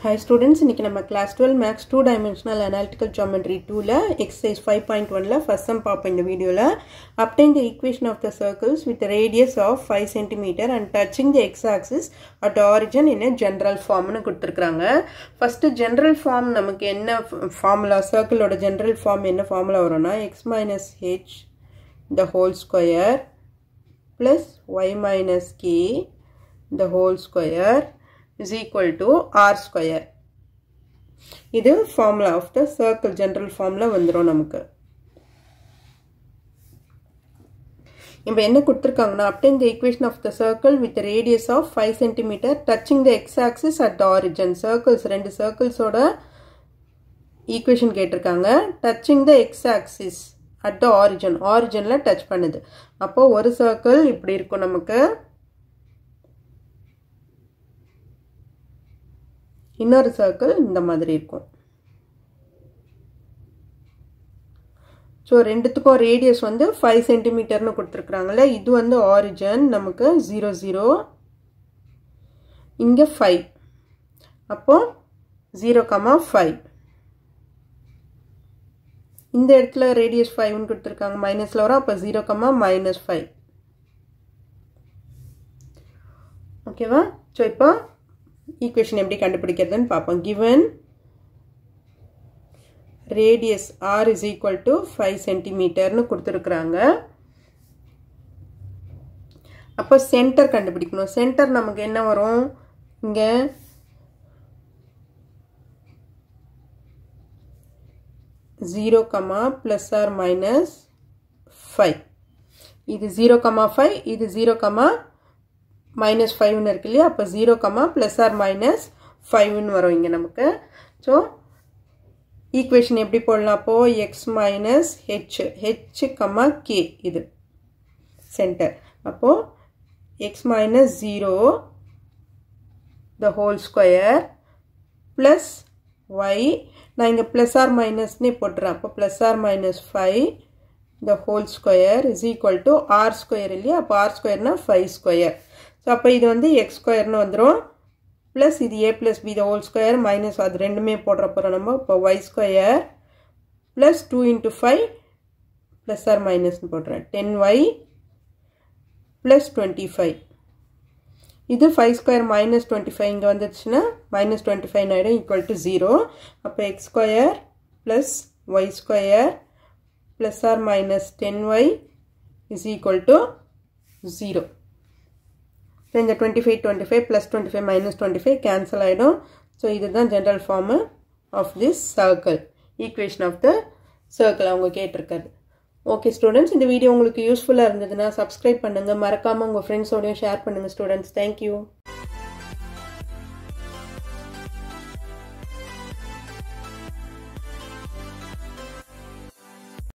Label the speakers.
Speaker 1: Hi students, இன்னைக்கு நம்ம class 12 max 2 dimensional analytical geometry 2 ல exercise 5.1 ல first sum பாப்போம் இந்த வீடியோல. Obtain the equation of the circles with a radius of 5 cm and touching the x-axis at origin in a general form னு கொடுத்திருக்காங்க. First general form நமக்கு என்ன formula, circle ஓட general form என்ன formula வரும்னா x minus h the whole square plus y minus k the whole square is equal to r square. இது formula of the circle general formula வந்துரும் நமக்கு. இப்போ என்ன கொடுத்திருக்காங்கன்னா obtain the equation of the circle with a radius of 5 cm touching the x-axis at the origin. Circles ரெண்டு circles ஓட equation கேட்டிருக்காங்க. touching the x-axis at the origin. originல touch பண்ணுது. அப்போ ஒரு circle இப்படி இருக்கும் நமக்கு. இன்னொரு சர்க்கிள் இந்த மாதிரி இருக்கும். சோ ரெண்டுத்துக்கும் ரேடியஸ் வந்து 5 cm னு கொடுத்திருக்காங்கல. இது வந்து ஆரிஜின் நமக்கு 0 0 இங்க 5. அப்போ 0, 5. இந்த இடத்துல ரேடியஸ் 5 னு கொடுத்திருக்காங்க. மைனஸ்ல வரும். அப்ப 0, -5. ஓகேவா? சோ இப்போ equation எப்படி கண்டுபிடிக்கிறதுன்னு பாப்போம். given radius r is equal to 5 cm னு கொடுத்திருக்காங்க. அப்ப சென்டர் கண்டுபிடிக்கணும். சென்டர் நமக்கு என்ன வரும்? இங்க 0, ±5. இது 0, 5. இது 0, -5 னு இருக்கு இல்லையா? அப்ப 0, ±5 னு வரும் இங்க நமக்கு. சோ ஈக்குவேஷன் எப்படி போடலாம்? அப்போ x minus h k இது சென்டர். அப்போ x minus 0 the whole square plus y, நான் இங்க plus or minus னே போட்டுறேன். அப்போ plus or minus 5 the whole square is equal to r square இல்லையா? அப்போ r square னா 5 square. So அப்ப இது வந்து x square னு வந்துரும். plus இது a plus b the whole square minus அது ரெண்டுமே போடுற போறோம் நம்ம. அப்ப y square plus 2 into 5 plus or minus னு போடுறேன். 10y plus 25. இது 5 square minus 25 இங்க வந்துச்சுன்னா minus 25 ஆயிடும் equal to 0. அப்ப x square plus y square plus or minus 10y is equal to 0. Then the 25 plus 25 minus 25 cancel ஆயிடும். So இதுதான் general form of this circle. Equation of the circle அவங்க கேட்டிருக்காது. Okay students, இந்த video உங்களுக்கு யூஸ்ஃபுல்லா இருந்ததுன்னா subscribe பண்ணுங்க. மறக்காம உங்க friends ஓடையும் share பண்ணுங்க students. Thank you.